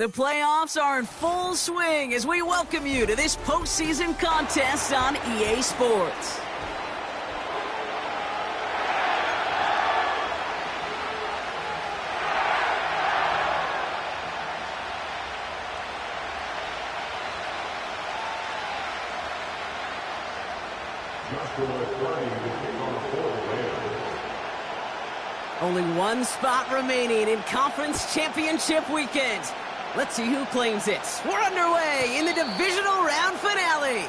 The playoffs are in full swing as we welcome you to this postseason contest on EA Sports. Only one spot remaining in Conference Championship Weekend. Let's see who claims it. We're underway in the divisional round finale.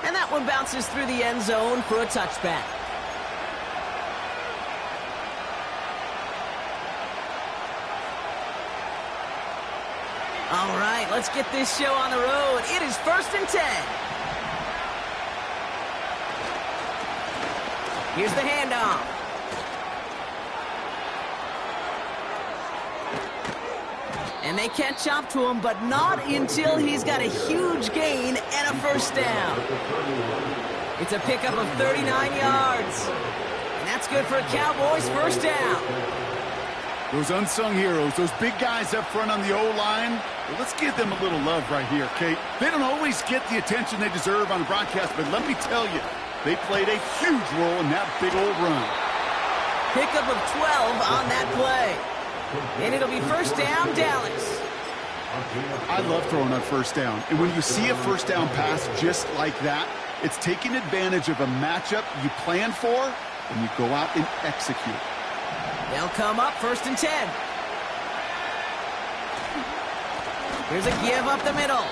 And that one bounces through the end zone for a touchback. All right, let's get this show on the road. It is 1st and 10. Here's the handoff. And they catch up to him, but not until he's got a huge gain and a first down. It's a pickup of 39 yards. And that's good for a Cowboys first down. Those unsung heroes, those big guys up front on the O-line, well, let's give them a little love right here, Kate. They don't always get the attention they deserve on the broadcast, but let me tell you, they played a huge role in that big old run. Pickup of 12 on that play. And it'll be first down, Dallas. I love throwing on first down. And when you see a first down pass just like that, it's taking advantage of a matchup you plan for, and you go out and execute. They'll come up 1st and 10. Here's a give up the middle.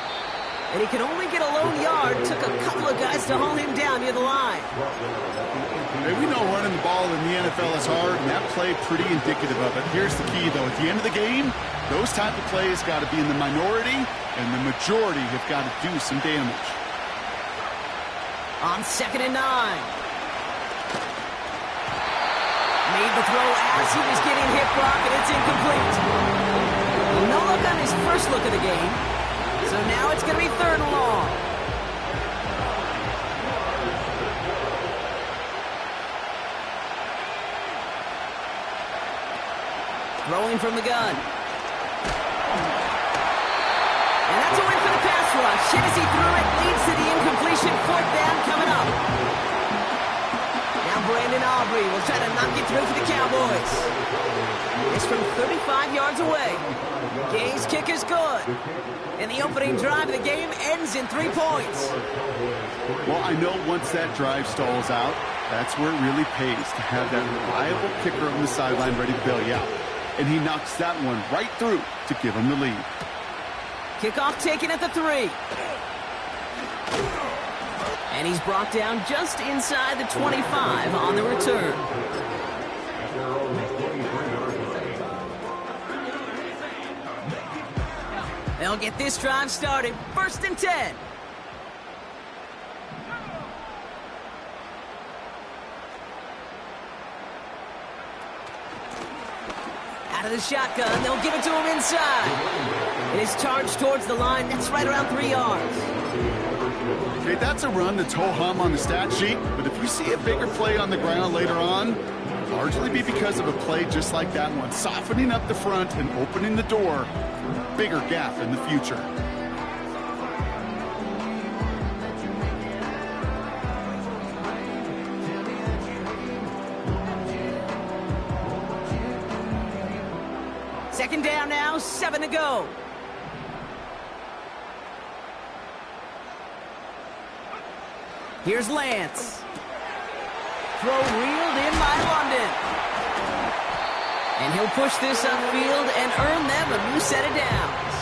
And he could only get a lone yard. Took a couple of guys to haul him down near the line. Hey, we know running the ball in the NFL is hard, and that play pretty indicative of it. Here's the key, though. At the end of the game, those type of plays got to be in the minority, and the majority have got to do some damage. On 2nd and 9. Made the throw as he was getting hit, Brock, and it's incomplete. No look on his first look of the game. So now it's going to be 3rd and long. Throwing from the gun. And that's a win for the pass rush. Hennessy threw it, leads to the incompletion. 4th down coming up. Now Brandon Aubrey will try to knock it through for the Cowboys. It's from 35 yards away. Gay's kick is good. And the opening drive of the game ends in 3 points. Well, I know once that drive stalls out, that's where it really pays to have that reliable kicker on the sideline ready to bail you out. And he knocks that one right through to give him the lead. Kickoff taken at the 3. And he's brought down just inside the 25 on the return. They'll get this drive started. 1st and 10. Out of the shotgun, they'll give it to him inside. It is charged towards the line. That's right around 3 yards. Okay, that's a run that's ho-hum on the stat sheet, but if you see a bigger play on the ground later on, it'll largely be because of a play just like that one, softening up the front and opening the door for a bigger gap in the future. Second down now, 7 to go. Here's Lance. Throw reeled in by London. And he'll push this upfield and earn them a new set of downs.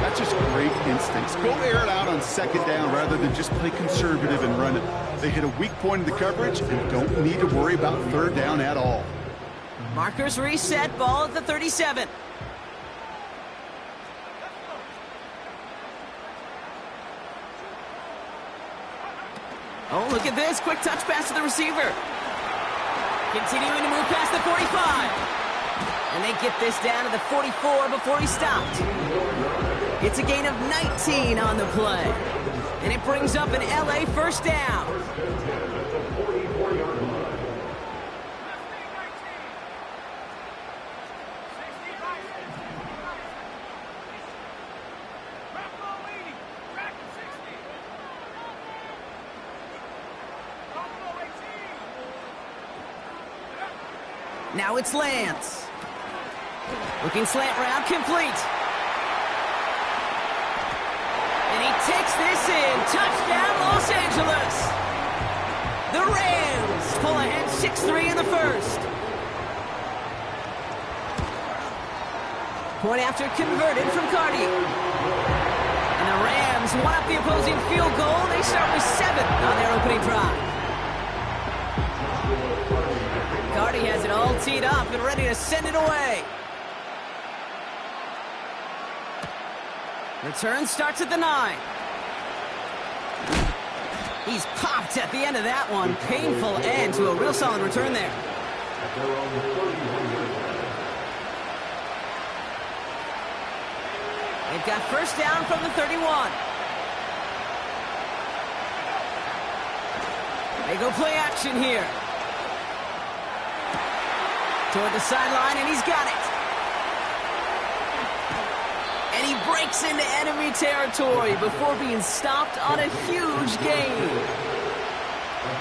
That's just great instincts. Go air it out on 2nd down rather than just play conservative and run it. They hit a weak point in the coverage and don't need to worry about 3rd down at all. Markers reset, ball at the 37. Oh, look at this. Quick touch pass to the receiver. Continuing to move past the 45. And they get this down to the 44 before he stopped. It's a gain of 19 on the play. And it brings up an LA 1st down. Now it's Lance. Looking slant route, complete. And he takes this in. Touchdown, Los Angeles. The Rams pull ahead 6-3 in the 1st. Point after converted from Cardi. And the Rams one up the opposing field goal. They start with 7 on their opening drive. Cardi has it all teed up and ready to send it away. Return starts at the 9. He's popped at the end of that one. Painful end to a real solid return there. They've got 1st down from the 31. They go play action here. Toward the sideline, and he's got it. And he breaks into enemy territory before being stopped on a huge gain.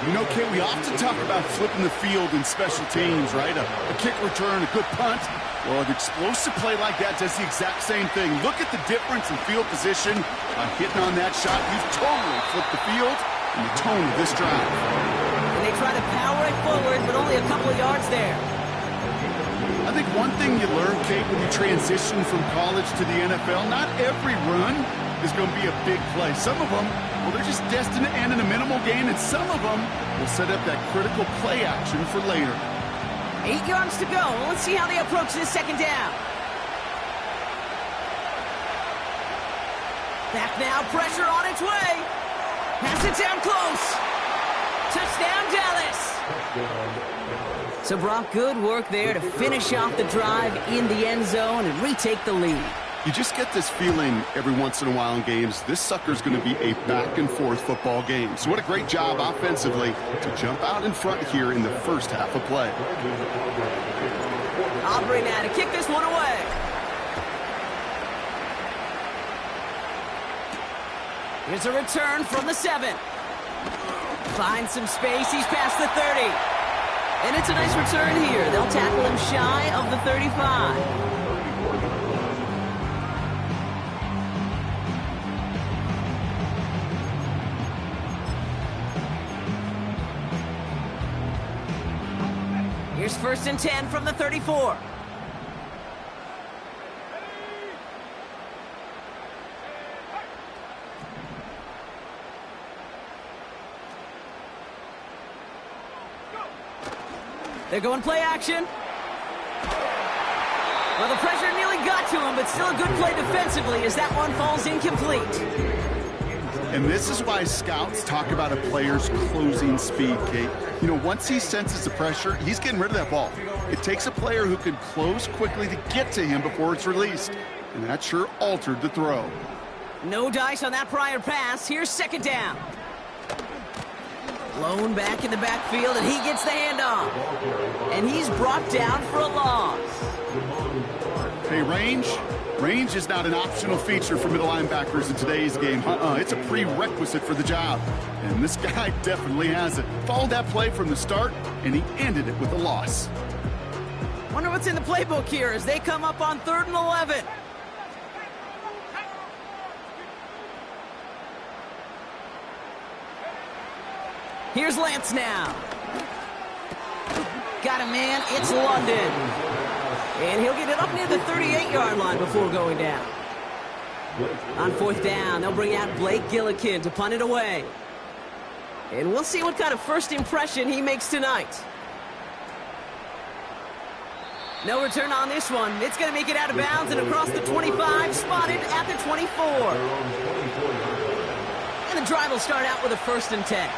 You know, Kate, we often talk about flipping the field in special teams, right? A kick return, a good punt. Well, an explosive play like that does the exact same thing. Look at the difference in field position. By hitting on that shot, you've totally flipped the field and the tone of this drive. And they try to power it forward, but only a couple of yards there. I think one thing you learn, Kate, when you transition from college to the NFL, not every run is going to be a big play. Some of them, well, they're just destined to end in a minimal gain, and some of them will set up that critical play action for later. 8 yards to go. Let's see how they approach this second down. Back now, pressure on its way. Pass it down close. Touchdown, Dallas. So, Brock, good work there to finish off the drive in the end zone and retake the lead. You just get this feeling every once in a while in games, this sucker's going to be a back-and-forth football game. So what a great job offensively to jump out in front here in the first half of play. Aubrey now to kick this one away. Here's a return from the 7. Finds some space. He's past the 30. And it's a nice return here. They'll tackle him shy of the 35. Here's 1st and 10 from the 34. They're going play action. Well, the pressure nearly got to him, but still a good play defensively as that one falls incomplete. And this is why scouts talk about a player's closing speed, Kate. You know, once he senses the pressure, he's getting rid of that ball. It takes a player who can close quickly to get to him before it's released. And that sure altered the throw. No dice on that prior pass. Here's 2nd down. Blown back in the backfield, and he gets the handoff. And he's brought down for a loss. Hey, range is not an optional feature for middle linebackers in today's game. It's a prerequisite for the job. And this guy definitely has it. Followed that play from the start, and he ended it with a loss. Wonder what's in the playbook here as they come up on 3rd and 11. Here's Lance now. Got a man. It's London. And he'll get it up near the 38-yard line before going down. On 4th down, they'll bring out Blake Gillikin to punt it away. And we'll see what kind of first impression he makes tonight. No return on this one. It's going to make it out of bounds and across the 25, spotted at the 24. And the drive will start out with a 1st and 10.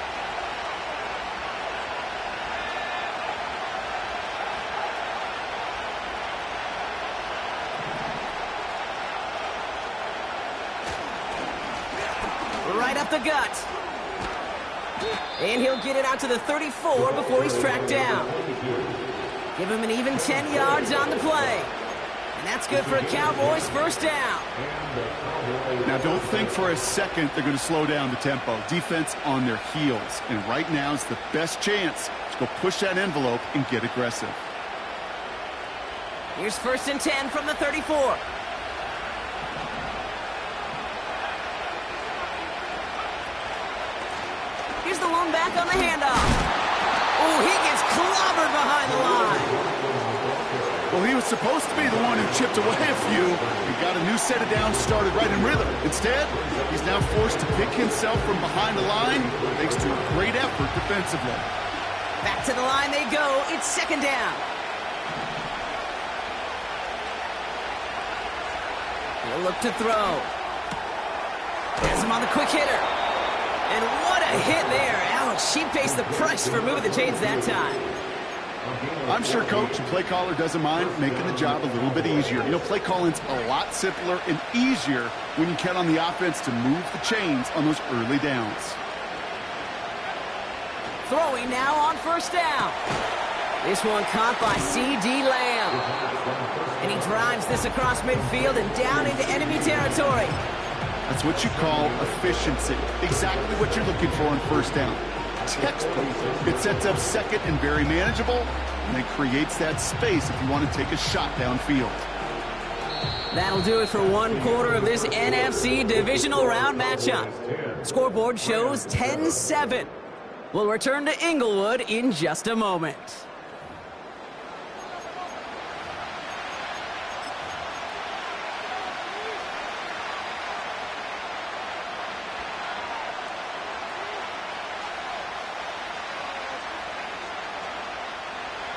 Right up the gut. And he'll get it out to the 34 before he's tracked down. Give him an even 10 yards on the play. And that's good for a Cowboys 1st down. Now, don't think for a second they're going to slow down the tempo. Defense on their heels. And right now is the best chance to go push that envelope and get aggressive. Here's 1st and 10 from the 34. Here's the lone back on the handoff. Oh, he gets clobbered behind the line. Well, he was supposed to be the one who chipped away a few. He got a new set of downs started right in rhythm. Instead, he's now forced to pick himself from behind the line thanks to a great effort defensively. Back to the line they go. It's 2nd down. He'll look to throw. Has him on the quick hitter. And what a hit there. Alex, she pays the price for moving the chains that time. I'm sure coach and play caller doesn't mind making the job a little bit easier. You know, play calling's a lot simpler and easier when you count on the offense to move the chains on those early downs. Throwing now on 1st down. This one caught by C.D. Lamb. And he drives this across midfield and down into enemy territory. That's what you call efficiency. Exactly what you're looking for on 1st down. Textbook. It sets up 2nd and very manageable. and it creates that space if you want to take a shot downfield. That'll do it for one quarter of this NFC divisional round matchup. Scoreboard shows 10-7. We'll return to Inglewood in just a moment.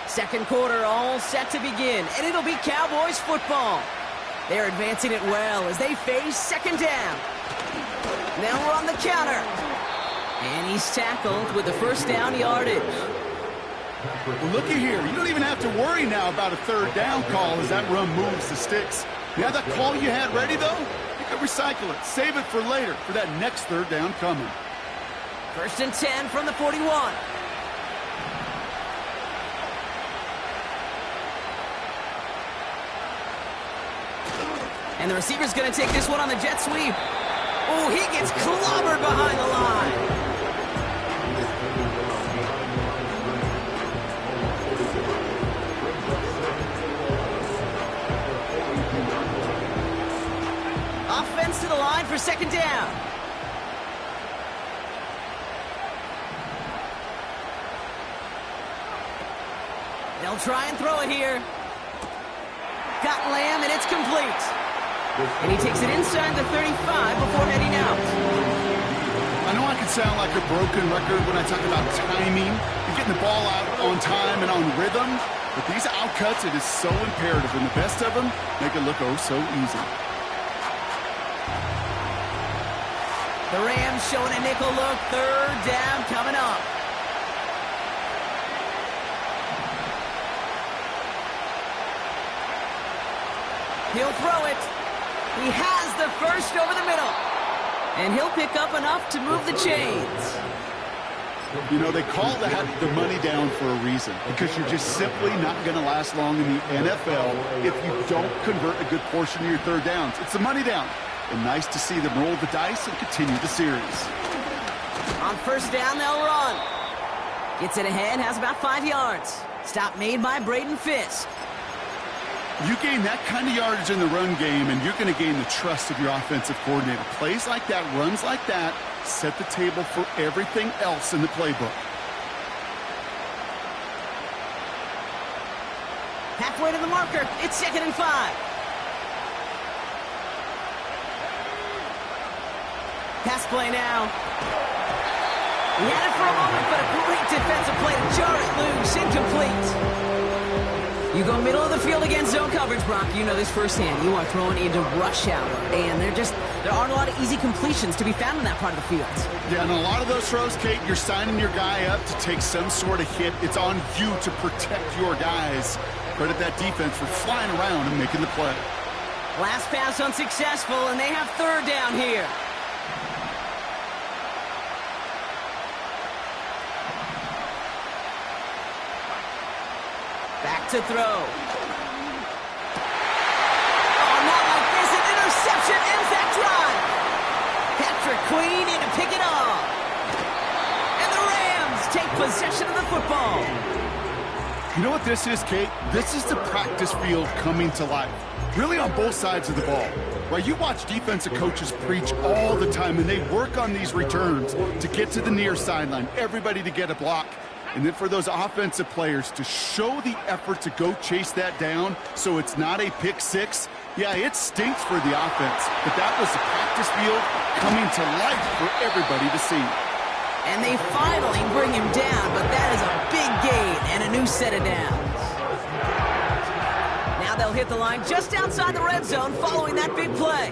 Second quarter all set to begin, and it'll be Cowboys football. They're advancing it well as they face second down. Now we're on the counter. And he's tackled with the first down yardage. Well, looky here. You don't even have to worry now about a third down call as that run moves the sticks. You have that call you had ready, though? You can recycle it. Save it for later for that next third down coming. First and 10 from the 41. And the receiver's going to take this one on the jet sweep. Oh, he gets clobbered behind the line. Offense to the line for second down. They'll try and throw it here. Got Lamb, and it's complete. And he takes it inside the 35 before heading out. I know I can sound like a broken record when I talk about timing and getting the ball out on time and on rhythm, but these outcuts, it is so imperative, and the best of them make it look oh so easy. The Rams showing a nickel look, third down coming up. He'll throw it. He has the first over the middle. And he'll pick up enough to move the chains. You know, they call that the money down for a reason, because you're just simply not going to last long in the NFL if you don't convert a good portion of your third downs. It's the money down. And nice to see them roll the dice and continue the series. On first down, they'll run. Gets it ahead, has about 5 yards. Stop made by Braden Fisk. You gain that kind of yardage in the run game, and you're going to gain the trust of your offensive coordinator. Plays like that, runs like that, set the table for everything else in the playbook. Halfway to the marker. It's second and 5. Pass play now. He had it for a moment, but a great defensive play to jar it loose. Incomplete. You go middle of the field against zone coverage, Brock. You know this firsthand. You are throwing into rush hour, and there aren't a lot of easy completions to be found in that part of the field. Yeah, and a lot of those throws, Kate, you're signing your guy up to take some sort of hit. It's on you to protect your guys. Credit that defense for flying around and making the play. Last pass unsuccessful, and they have third down here. Back to throw. Oh, not like this. An interception ends that drive. Patrick Queen in to pick it off. And the Rams take possession of the football. You know what this is, Kate? This is the practice field coming to life. Really on both sides of the ball. Right? You watch defensive coaches preach all the time, and they work on these returns to get to the near sideline. Everybody to get a block. And then for those offensive players to show the effort to go chase that down so it's not a pick six, yeah, it stinks for the offense. But that was the practice field coming to life for everybody to see. And they finally bring him down, but that is a big gain and a new set of downs. Now they'll hit the line just outside the red zone following that big play.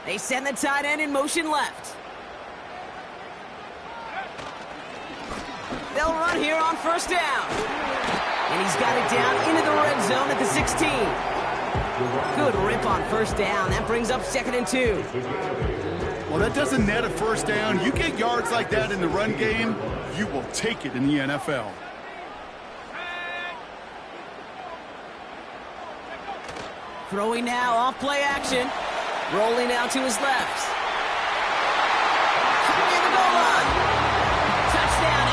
They send the tight end in motion left. They'll run here on first down. And he's got it down into the red zone at the 16. Good rip on first down. That brings up second and 2. Well, that doesn't net a first down. You get yards like that in the run game, you will take it in the NFL. Throwing now off play action. Rolling out to his left. Near the goal line. Touchdown,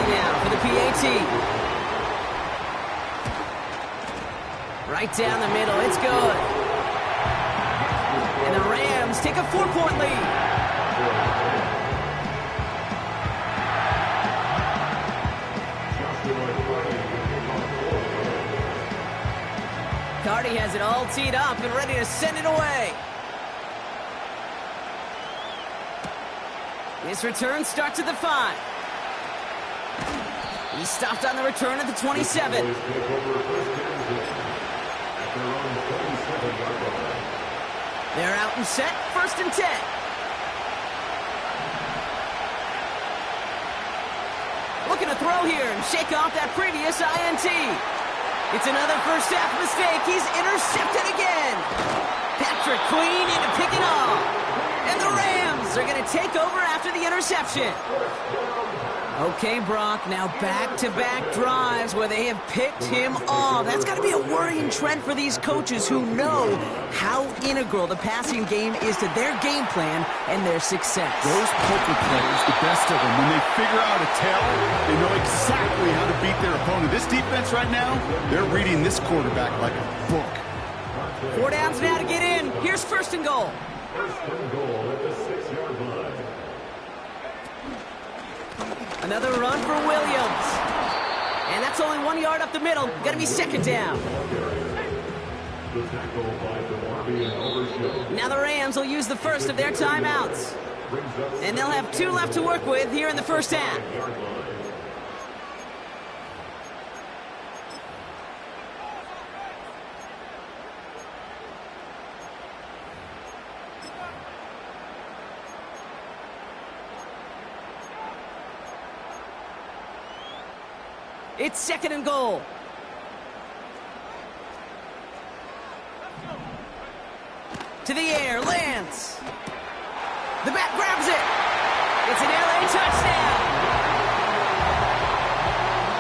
Carty now for the PAT. Right down the middle, it's good. And the Rams take a 4-point lead. Carty has it all teed up and ready to send it away. His return starts at the 5. He stopped on the return at the 27. They're out and set, 1st and 10. Looking to throw here and shake off that previous INT. It's another first half mistake. He's intercepted again. Patrick Queen in to pick it off. And the Rams are going to take over after the interception. Okay, Brock, now back-to-back drives where they have picked him off. That's got to be a worrying trend for these coaches who know how integral the passing game is to their game plan and their success. Those poker players, the best of them, when they figure out a tell, they know exactly how to beat their opponent. This defense right now, they're reading this quarterback like a book. 4 downs now to get in. Here's 1st and goal. First and goal at the 6-yard line. Another run for Williams. And that's only 1 yard up the middle. Got to be 2nd down. Now the Rams will use the first of their timeouts. And they'll have 2 left to work with here in the first half. It's 2nd and goal. To the air, Lance. The back grabs it. It's an LA touchdown.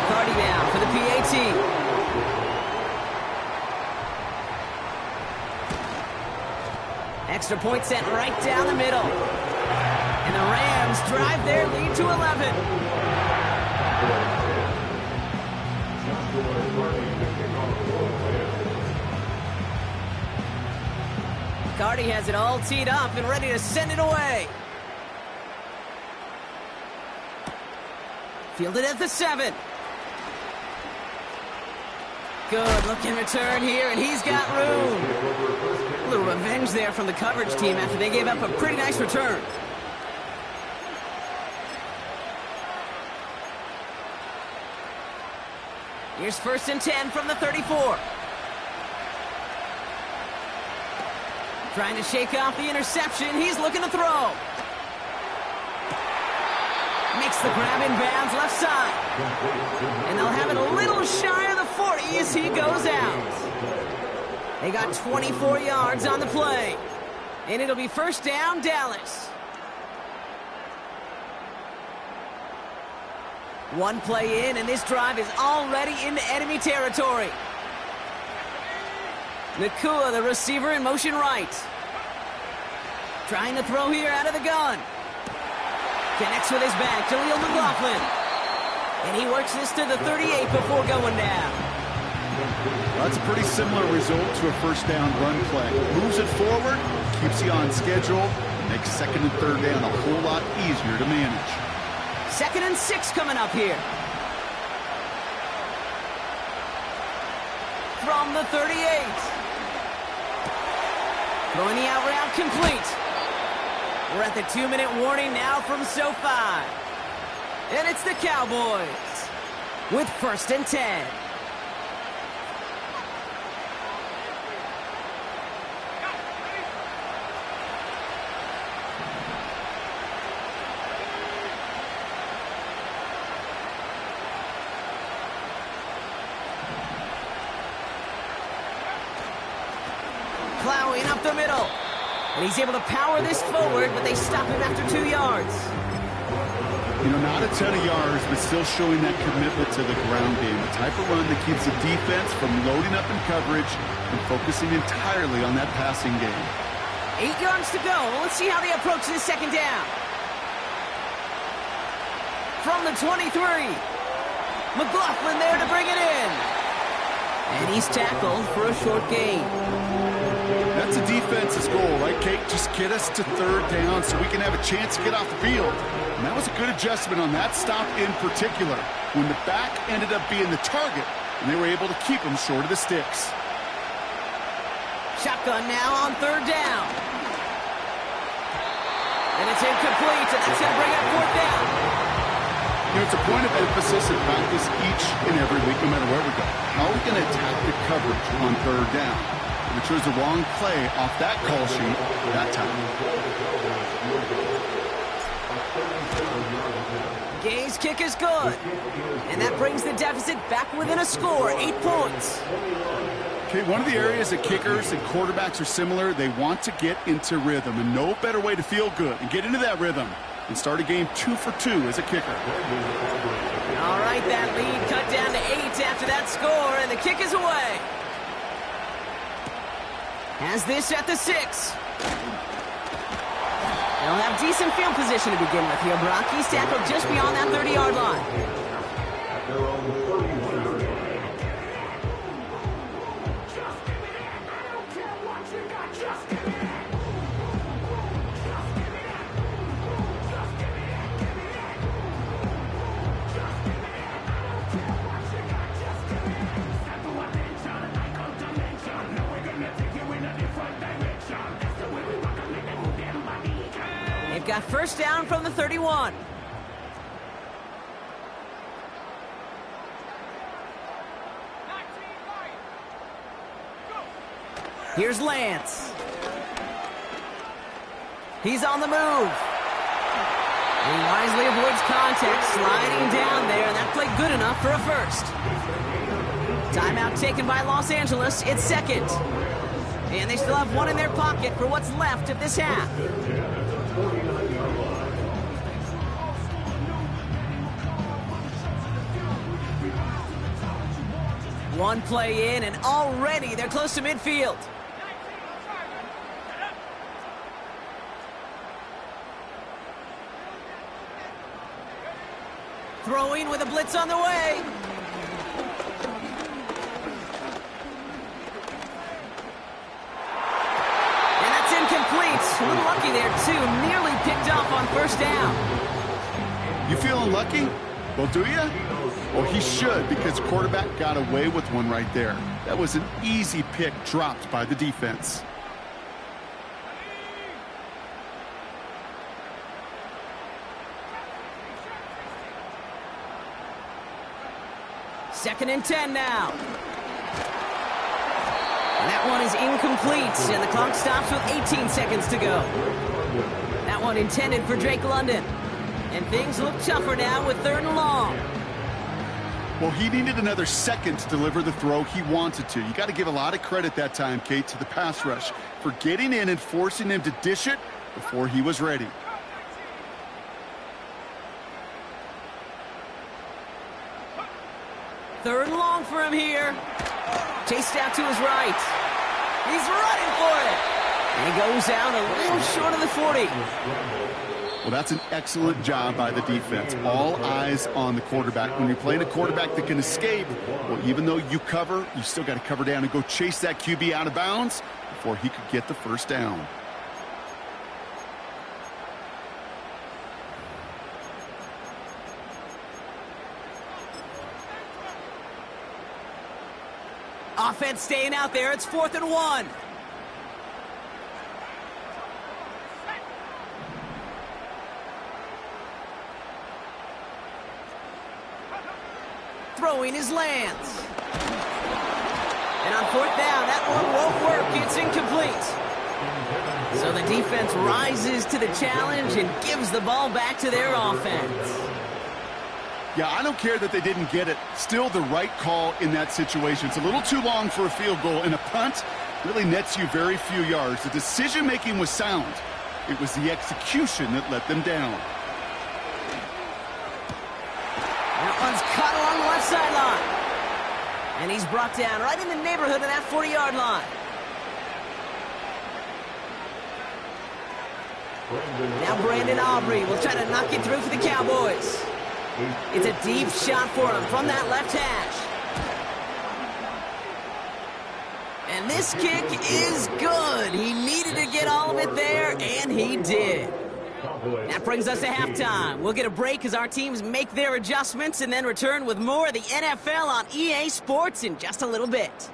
Carty now for the PAT. Extra point sent right down the middle. And the Rams drive their lead to 11. Carty has it all teed up and ready to send it away. Fielded at the 7. Good looking return here, and he's got room. A little revenge there from the coverage team after they gave up a pretty nice return. Here's 1st and 10 from the 34. Trying to shake off the interception. He's looking to throw. Makes the grab in bounds left side. And they'll have it a little shy of the 40 as he goes out. They got 24 yards on the play. And it'll be 1st down, Dallas. 1 play in, and this drive is already into enemy territory. Nakua, the receiver, in motion right. Trying to throw here out of the gun. Connects with his back, Jaleel McLaughlin. And he works this to the 38 before going down. Well, that's a pretty similar result to a 1st down run play. Moves it forward, keeps you on schedule, makes 2nd and 3rd down a whole lot easier to manage. 2nd and 6 coming up here. From the 38. Throwing the out route complete. We're at the 2-minute warning now from SoFi. And it's the Cowboys with 1st and 10. Plowing up the middle. And he's able to power this forward, but they stop him after 2 yards. You know, not a ton of yards, but still showing that commitment to the ground game. The type of run that keeps the defense from loading up in coverage and focusing entirely on that passing game. 8 yards to go. Let's see how they approach this 2nd down. From the 23. McLaughlin there to bring it in. And he's tackled for a short gain. That's a defense's goal, right, Kate? Just get us to third down so we can have a chance to get off the field. And that was a good adjustment on that stop in particular, when the back ended up being the target, and they were able to keep him short of the sticks. Shotgun now on third down. And it's incomplete, and that's going to bring up fourth down. You know, it's a point of emphasis in practice each and every week, no matter where we go. How are we going to attack the coverage on third down? We chose the wrong play off that call sheet that time. Gay's kick is good. And that brings the deficit back within a score, 8 points. Okay, one of the areas that kickers and quarterbacks are similar, they want to get into rhythm, and no better way to feel good and get into that rhythm and start a game 2 for 2 as a kicker. All right, that lead cut down to 8 after that score, and the kick is away. Has this at the 6. They'll have decent field position to begin with here, Brock. He's tackled just beyond that 30-yard line. They've got first down from the 31. Here's Lance. He's on the move. He wisely avoids contact, sliding down there, and that played good enough for a first. Timeout taken by Los Angeles. It's second. And they still have one in their pocket for what's left of this half. One play in, and already they're close to midfield. Throwing with a blitz on the way. And that's incomplete. A little lucky there, too. Nearly picked off on first down. You feeling lucky? Well, do you? Well, he should, because the quarterback got away with one right there. That was an easy pick dropped by the defense. Second and 10 now. And that one is incomplete, and the clock stops with 18 seconds to go. That one intended for Drake London. And things look tougher now with third and long. Well, he needed another second to deliver the throw he wanted to. You got to give a lot of credit that time, Kate, to the pass rush for getting in and forcing him to dish it before he was ready. Third and long for him here. Chased out to his right. He's running for it. And he goes out a little short of the 40. Well, that's an excellent job by the defense. All eyes on the quarterback. When you're playing a quarterback that can escape, well, even though you cover, you still got to cover down and go chase that QB out of bounds before he could get the first down. Offense staying out there. It's 4th and 1. Throwing is Lance. And on 4th down, that one won't work. It's incomplete. So the defense rises to the challenge and gives the ball back to their offense. Yeah, I don't care that they didn't get it. Still the right call in that situation. It's a little too long for a field goal, and a punt really nets you very few yards. The decision-making was sound. It was the execution that let them down. That one's cut along the left sideline. And he's brought down right in the neighborhood of that 40-yard line. Now Brandon Aubrey will try to knock it through for the Cowboys. It's a deep shot for him from that left hash. And this kick is good. He needed to get all of it there, and he did. That brings us to halftime. We'll get a break as our teams make their adjustments and then return with more of the NFL on EA Sports in just a little bit.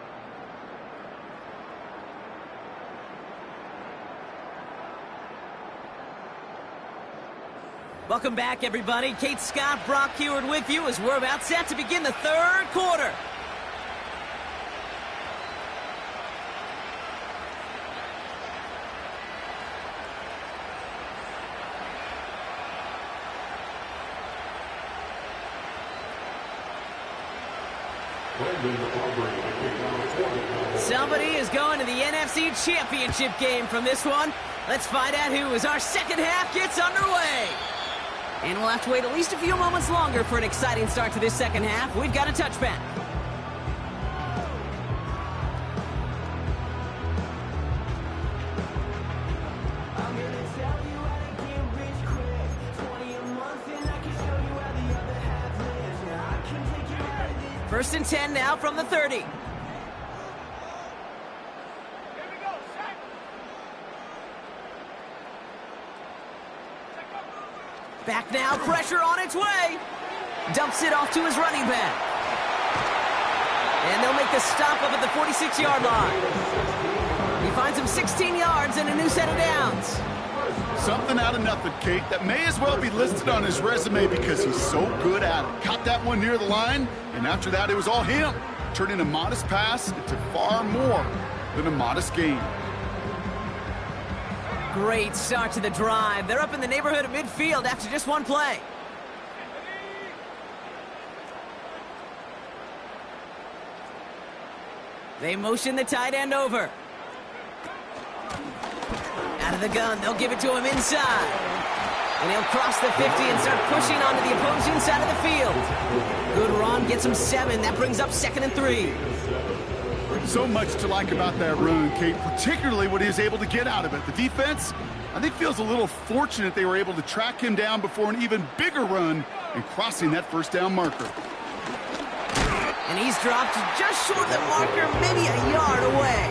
Welcome back, everybody. Kate Scott, Brock Huard with you as we're about set to begin the third quarter. Somebody is going to the NFC Championship game from this one. Let's find out who as our second half gets underway. And we'll have to wait at least a few moments longer for an exciting start to this second half. We've got a touchback. First and 10 now from the 30. Back now, pressure on its way. Dumps it off to his running back. And they'll make the stop up at the 46-yard line. He finds him 16 yards and a new set of downs. Something out of nothing, Kate, that may as well be listed on his resume because he's so good at it. Caught that one near the line, and after that, it was all him. Turning a modest pass into far more than a modest gain. Great start to the drive. They're up in the neighborhood of midfield after just one play. They motion the tight end over. Out of the gun, they'll give it to him inside. And he'll cross the 50 and start pushing onto the opposing side of the field. Good run, gets him 7. That brings up 2nd and 3. So much to like about that run, Kate, particularly what he was able to get out of it. The defense, I think, feels a little fortunate they were able to track him down before an even bigger run and crossing that first down marker. And he's dropped just short of the marker, maybe a yard away.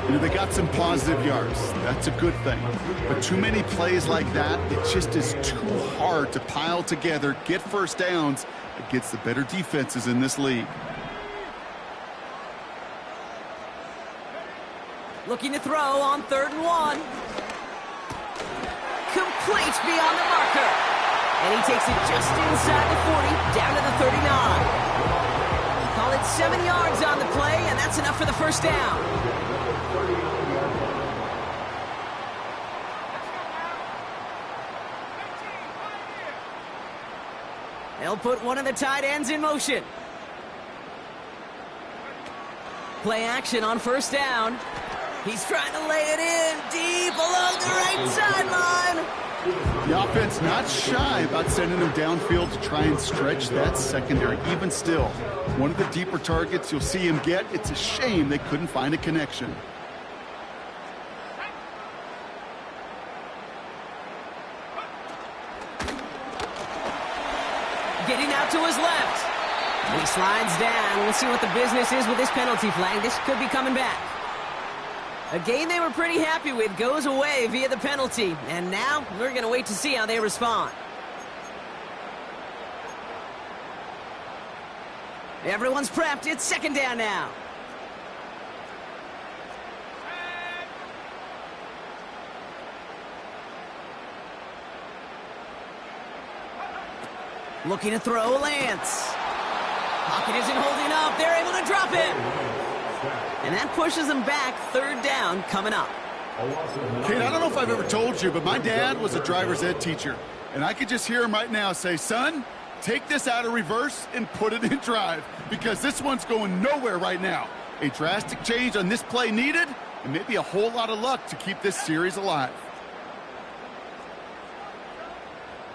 You know, they got some positive yards. That's a good thing. But too many plays like that, it just is too hard to pile together, get first downs against the better defenses in this league. Looking to throw on 3rd and 1. Complete beyond the marker. And he takes it just inside the 40, down to the 39. Call it 7 yards on the play, and that's enough for the first down. They'll put one of the tight ends in motion. Play action on 1st down. He's trying to lay it in deep along the right sideline. The offense not shy about sending him downfield to try and stretch that secondary. Even still, one of the deeper targets you'll see him get. It's a shame they couldn't find a connection. Getting out to his left. And he slides down. We'll see what the business is with this penalty flag. This could be coming back. A game they were pretty happy with goes away via the penalty. And now we're going to wait to see how they respond. Everyone's prepped. It's 2nd down now. Looking to throw Lance. Pocket isn't holding up. They're able to drop it. And that pushes them back. 3rd down coming up. Kate, I don't know if I've ever told you, but my dad was a driver's ed teacher. And I could just hear him right now say, son, take this out of reverse and put it in drive. Because this one's going nowhere right now. A drastic change on this play needed, and maybe a whole lot of luck to keep this series alive.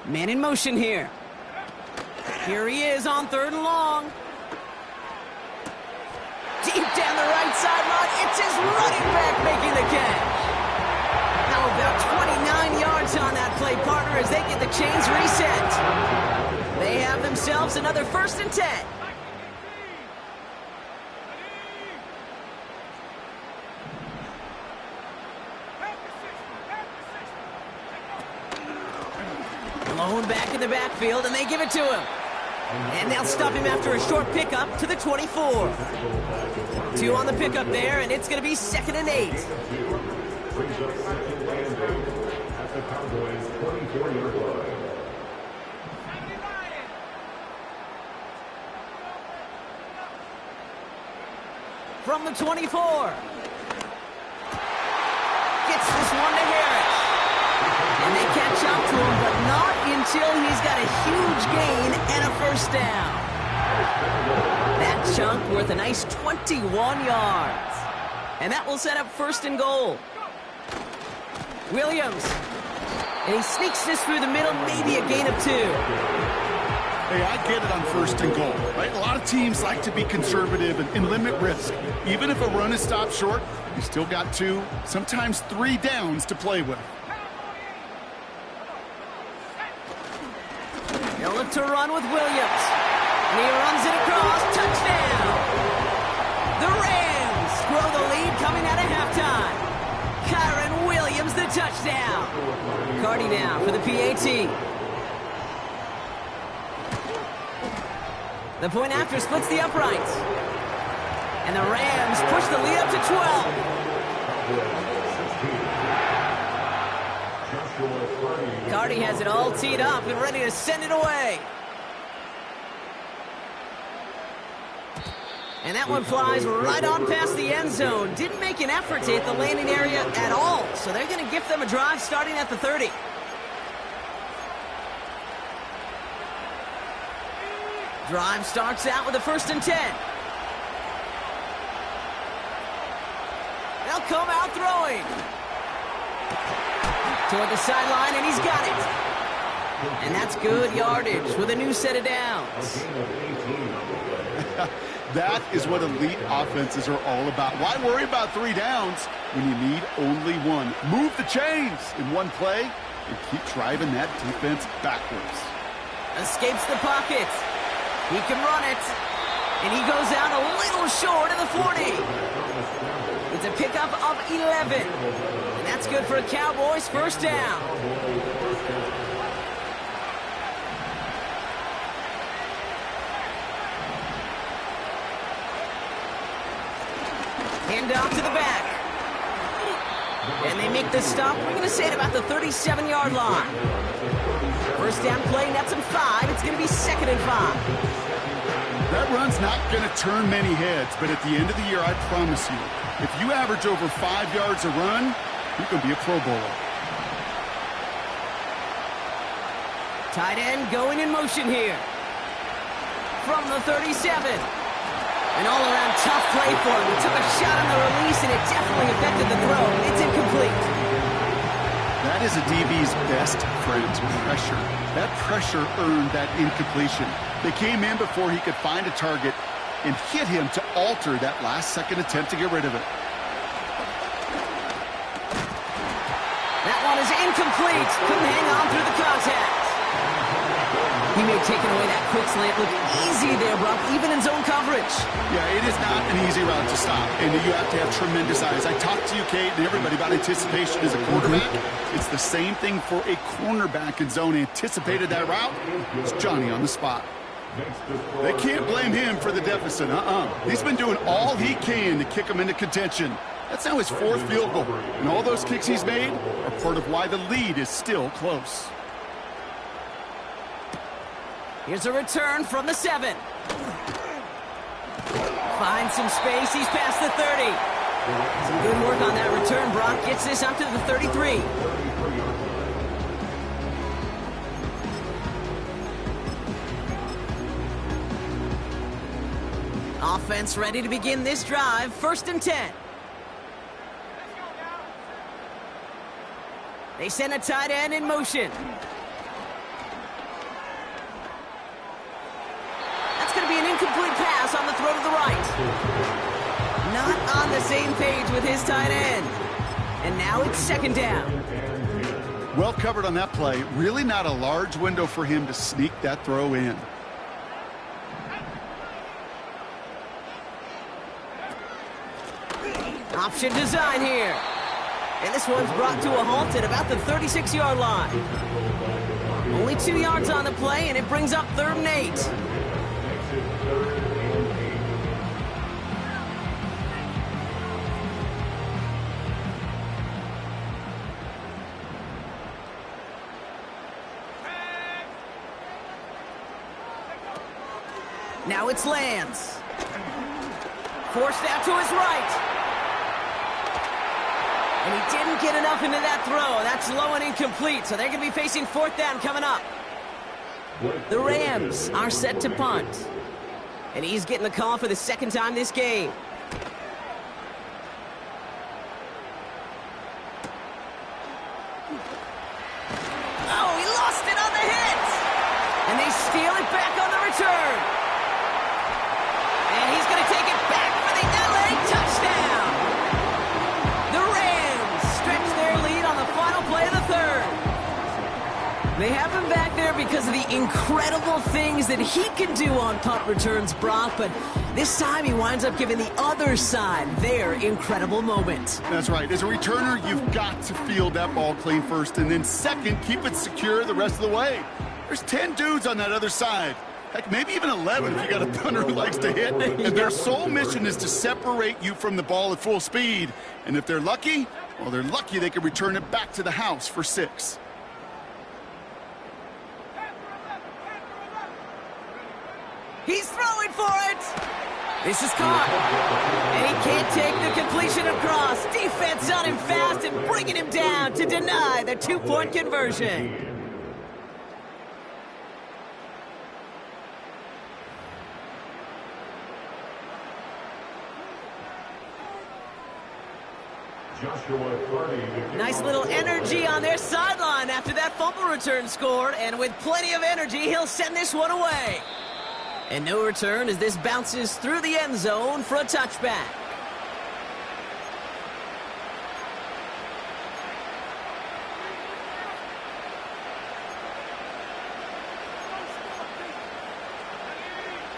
Man in motion here. Here he is on 3rd and long. Deep down the right sideline, it's his running back making the catch. How about 29 yards on that play, partner, as they get the chains reset. They have themselves another 1st and 10. Alone back in the backfield, and they give it to him. And they'll stop him after a short pickup to the 24. 2 on the pickup there, and it's going to be 2nd and 8. Brings up 2nd and 8 at the Cowboys' 24-yard line. From the 24. Gets this one to Harris. And they catch up to him, but not until he's got a huge gain and a 1st down. That chunk worth a nice 21 yards. And that will set up 1st and goal. Williams. And he sneaks this through the middle, maybe a gain of 2. Hey, I get it on 1st and goal, right? A lot of teams like to be conservative and limit risk. Even if a run is stopped short, you still got 2, sometimes 3 downs to play with. They'll look to run with Williams. And he runs it across. Touchdown! The Rams grow the lead coming out of halftime. Kyren Williams, the touchdown. Cardi now for the PAT. The point after splits the uprights. And the Rams push the lead up to 12. Cardi has it all teed up and ready to send it away. And that one flies right on past the end zone. Didn't make an effort to hit the landing area at all. So they're going to gift them a drive starting at the 30. Drive starts out with a 1st and 10. They'll come out throwing. Toward the sideline, and he's got it. And that's good yardage with a new set of downs. That is what elite offenses are all about. Why worry about 3 downs when you need only 1? Move the chains in one play and keep driving that defense backwards. Escapes the pocket. He can run it. And he goes out a little short of the 40. It's a pickup of 11. And that's good for a Cowboys 1st down. Hand off to the back. And they make the stop. We're going to say at about the 37-yard line. 1st down play, nets him 5. It's going to be 2nd and 5. That run's not going to turn many heads, but at the end of the year, I promise you, if you average over 5 yards a run, you're going to be a Pro Bowler. Tight end going in motion here. From the 37. An all-around tough play for him. He took a shot on the release, and it definitely affected the throw. It's incomplete. That is a DB's best friend, pressure. That pressure earned that incompletion. They came in before he could find a target and hit him to alter that last-second attempt to get rid of it. That one is incomplete. Couldn't hang on through the contact. He may have taken away that quick slant. Look easy there, Brock, even in zone coverage. Yeah, it is not an easy route to stop, and you have to have tremendous eyes. I talked to you, Kate, and everybody about anticipation as a quarterback. It's the same thing for a cornerback in zone. Anticipated that route. It's Johnny on the spot. They can't blame him for the deficit. He's been doing all he can to kick them into contention. That's now his 4th field goal, and all those kicks he's made are part of why the lead is still close. Here's a return from the 7. Finds some space. He's past the 30. Some good work on that return. Brock gets this up to the 33. Offense ready to begin this drive. 1st and 10. They send a tight end in motion. That's going to be an incomplete pass on the throw to the right. Not on the same page with his tight end. And now it's 2nd down. Well covered on that play. Really not a large window for him to sneak that throw in. Option design here. And this one's brought to a halt at about the 36-yard line. Only 2 yards on the play, and it brings up 3rd and 8. Now it's Lance. Forced out to his right. And he didn't get enough into that throw. That's low and incomplete, so they're going to be facing 4th down coming up. The Rams are set to punt. And he's getting the call for the 2nd time this game. Oh, he lost it on the hit! And they steal it back on the return. And he's going to take it back for the LA touchdown. The Rams stretch their lead on the final play of the 3rd. They have him back there because of the incredible things that he can do on punt returns, Brock, but this time he winds up giving the other side their incredible moment. That's right. As a returner, you've got to field that ball clean first, and then second, keep it secure the rest of the way. There's 10 dudes on that other side. Heck, maybe even 11 if you got a punter who likes to hit. And their sole mission is to separate you from the ball at full speed. And if they're lucky, well, they're lucky they can return it back to the house for 6. He's throwing for it. This is caught. And he can't take the completion across. Defense on him fast and bringing him down to deny the 2-point conversion. Nice little energy on their sideline after that fumble return scored, and with plenty of energy, he'll send this one away. And no return as this bounces through the end zone for a touchback.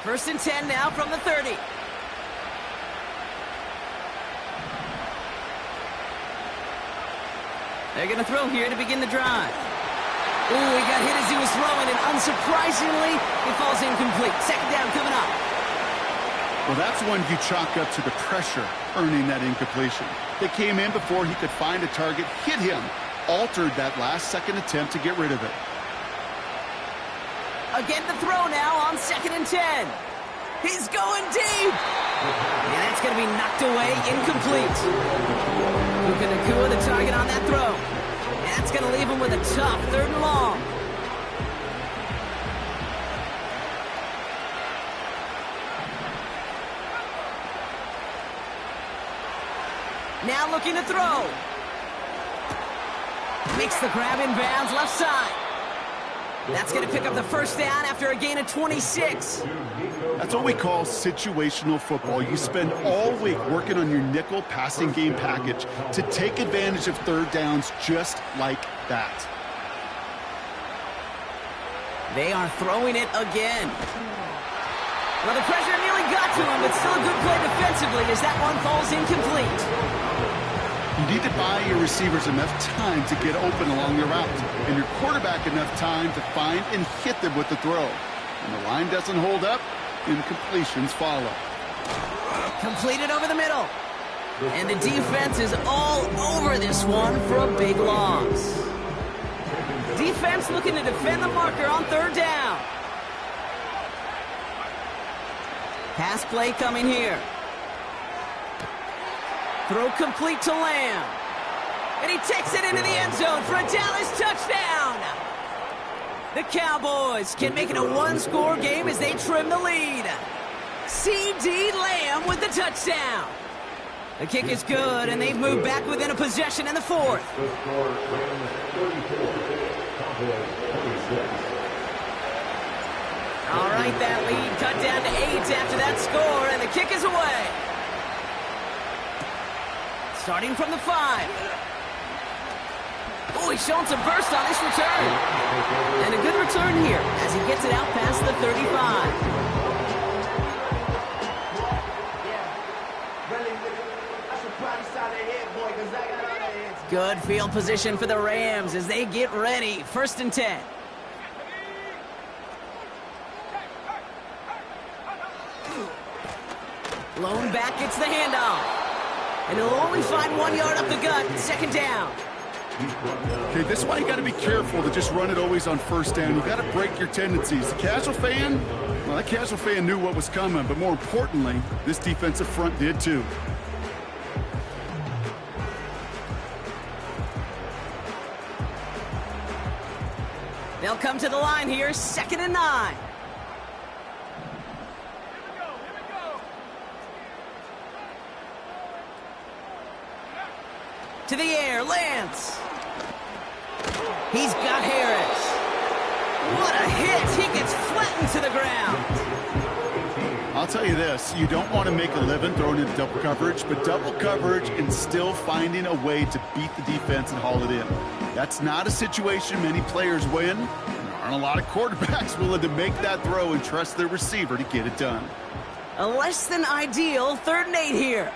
First and 10 now from the 30. They're going to throw here to begin the drive. Ooh, he got hit as he was throwing, and unsurprisingly, he falls incomplete. 2nd down coming up. Well, that's one you chalk up to the pressure earning that incompletion. They came in before he could find a target, hit him, altered that last-second attempt to get rid of it. Again the throw now on 2nd and 10. He's going deep. And that's going to be knocked away, incomplete. Puka Nacua the target on that throw. That's going to leave him with a tough 3rd and long. Now looking to throw. Makes the grab in bounds left side. That's going to pick up the 1st down after a gain of 26. That's what we call situational football. You spend all week working on your nickel passing game package to take advantage of 3rd downs just like that. They are throwing it again. Well, the pressure nearly got to him, but still a good play defensively as that one falls incomplete. You need to buy your receivers enough time to get open along their route, and your quarterback enough time to find and hit them with the throw. When the line doesn't hold up, incompletions follow. Completed over the middle. And the defense is all over this one for a big loss. Defense looking to defend the marker on 3rd down. Pass play coming here. Throw complete to Lamb. And he takes it into the end zone for a Dallas touchdown. The Cowboys can make it a 1-score game as they trim the lead. C.D. Lamb with the touchdown. The kick is good, and they've moved back within a possession in the 4th. All right, that lead cut down to 8 after that score, and the kick is away. Starting from the 5. Oh, he's showing some burst on this return. And a good return here as he gets it out past the 35. Good field position for the Rams as they get ready. 1st and 10. Lone back gets the handoff. And he'll only find 1 yard up the gut. 2nd down. Okay, this is why you got to be careful to just run it always on 1st down. You got to break your tendencies. The casual fan, well, that casual fan knew what was coming, but more importantly, this defensive front did too. They'll come to the line here, 2nd and 9. To the air, Lance. He's got Harris. What a hit. He gets flattened to the ground. I'll tell you this, you don't want to make a living throwing into double coverage, but double coverage and still finding a way to beat the defense and haul it in. That's not a situation many players win. There aren't a lot of quarterbacks willing to make that throw and trust their receiver to get it done. A less than ideal 3rd and 8 here.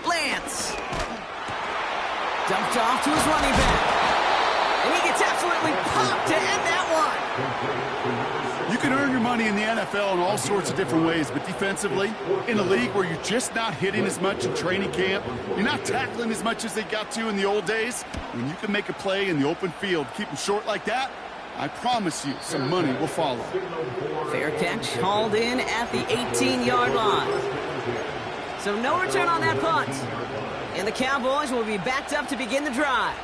Lance. Dumped off to his running back. And he gets absolutely popped to end that one. You can earn your money in the NFL in all sorts of different ways, but defensively, in a league where you're just not hitting as much in training camp, you're not tackling as much as they got to in the old days, when you can make a play in the open field, keep them short like that, I promise you some money will follow. Fair catch, hauled in at the 18-yard line. So no return on that punt. And the Cowboys will be backed up to begin the drive.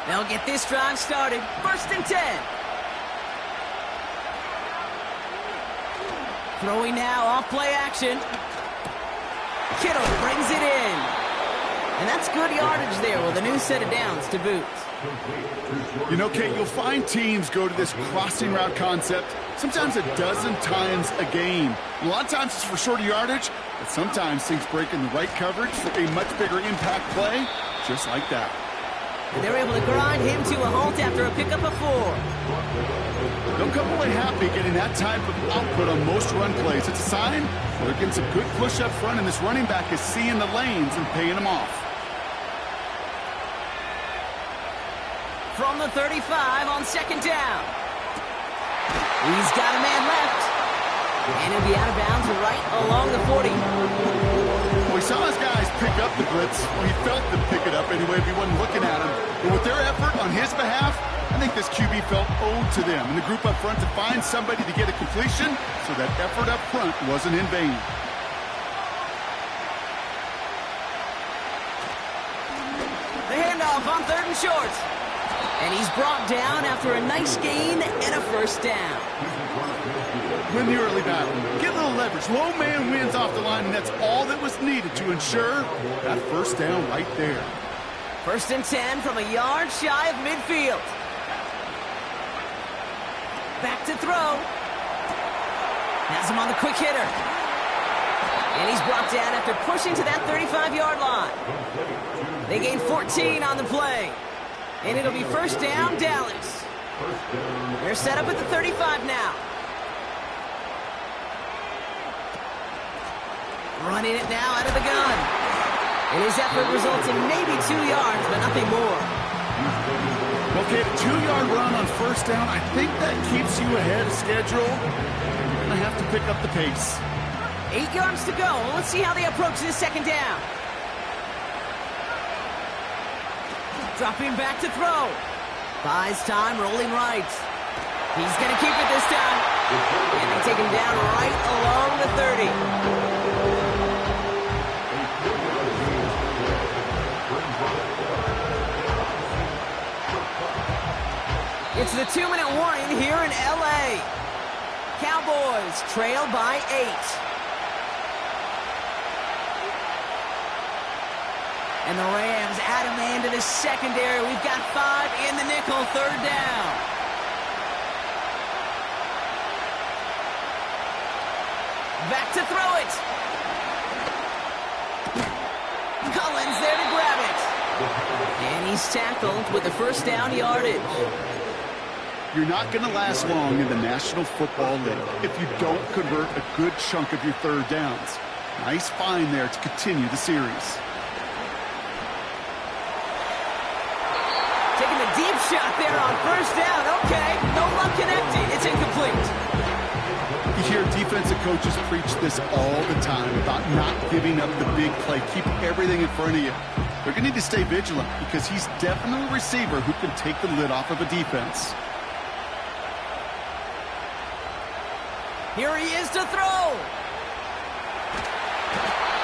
They'll get this drive started. 1st and 10. Throwing now off play action. Kittle brings it in. And that's good yardage there with a new set of downs to boot. You know, Kate, you'll find teams go to this crossing route concept sometimes a dozen times a game. A lot of times it's for shorter yardage, but sometimes things break in the right coverage for a much bigger impact play, just like that. And they're able to grind him to a halt after a pickup of 4. They'll come away happy getting that type of output on most run plays. It's a sign they're getting some good push up front, and this running back is seeing the lanes and paying them off. From the 35 on 2nd down. He's got a man left. And he'll be out of bounds right along the 40. Well, we saw his guys pick up the blitz. Well, he felt them pick it up anyway if he wasn't looking at him. But with their effort on his behalf, I think this QB felt owed to them and the group up front to find somebody to get a completion, so that effort up front wasn't in vain. The handoff on 3rd and short. And he's brought down after a nice gain and a 1st down. Win the early battle. Get a little leverage. Low man wins off the line, and that's all that was needed to ensure that 1st down right there. 1st and 10 from a yard shy of midfield. Back to throw. Has him on the quick hitter. And he's brought down after pushing to that 35-yard line. They gain 14 on the play. And it'll be 1st down, Dallas. They're set up at the 35 now. Running it now out of the gun. And his effort results in maybe 2 yards, but nothing more. Okay, the 2-yard run on 1st down, I think that keeps you ahead of schedule. You're going to have to pick up the pace. 8 yards to go. Let's see how they approach this 2nd down. Dropping back to throw. Buys time, rolling right. He's going to keep it this time. And they take him down right along the 30. It's the 2-minute warning here in L.A. Cowboys trail by 8. And the Rams add a man to the secondary. We've got 5 in the nickel, 3rd down. back to throw it. Collins there to grab it. And he's tackled with the first down yardage. You're not going to last long in the National Football League if you don't convert a good chunk of your third downs. Nice find there to continue the series. Taking the deep shot there on first down. Okay, no luck connecting. It's incomplete. You hear defensive coaches preach this all the time about not giving up the big play. Keep everything in front of you. They're going to need to stay vigilant because he's definitely a receiver who can take the lid off of a defense. Here he is to throw.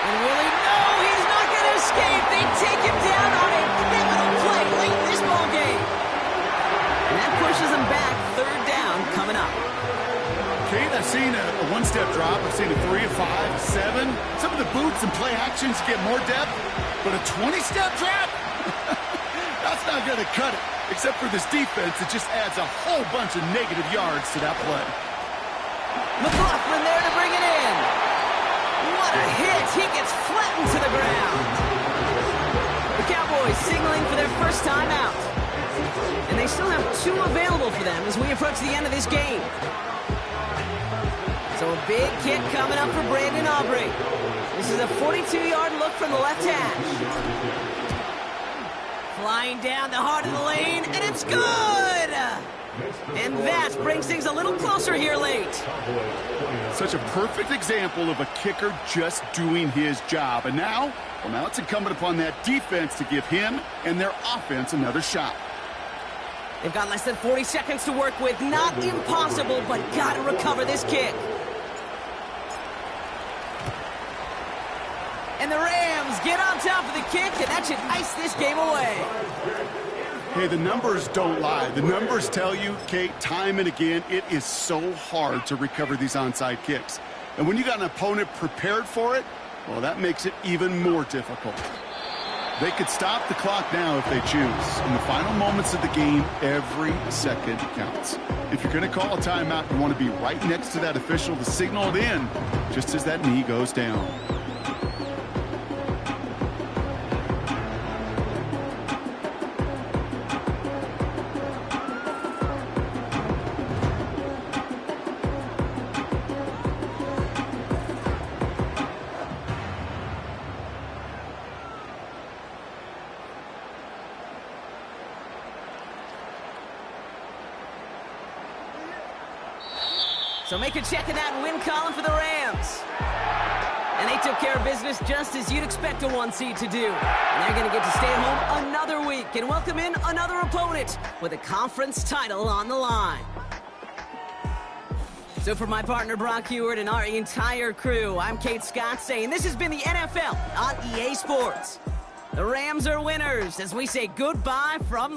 And will he? No, he's not going to escape. They take him down on a pivotal play late in this ball game. And that pushes him back. Third down coming up. Kate, I've seen a one-step drop. I've seen a 3, a 5, a 7. Some of the boots and play actions get more depth, but a 20-step drop? That's not going to cut it, except for this defense that just adds a whole bunch of negative yards to that play. McLaughlin there to bring it in. What a hit. He gets flattened to the ground. The Cowboys signaling for their first time out. And they still have 2 available for them as we approach the end of this game. So a big kick coming up for Brandon Aubrey. This is a 42-yard look from the left hash. Flying down the heart of the lane, and it's good! And that brings things a little closer here late. Such a perfect example of a kicker just doing his job. And now it's incumbent upon that defense to give him and their offense another shot. They've got less than 40 seconds to work with. Not impossible, but got to recover this kick. And the Rams get on top of the kick, and that should ice this game away. Hey, the numbers don't lie. The numbers tell you, Kate, time and again, it is so hard to recover these onside kicks. And when you got an opponent prepared for it, well, that makes it even more difficult. They could stop the clock now if they choose. In the final moments of the game, every second counts. If you're going to call a timeout, you want to be right next to that official to signal it in just as that knee goes down. So make a check of that win column for the Rams. And they took care of business just as you'd expect a 1 seed to do. And they're going to get to stay at home another week and welcome in another opponent with a conference title on the line. So for my partner Brock Huard and our entire crew, I'm Kate Scott saying this has been the NFL on EA Sports. The Rams are winners as we say goodbye from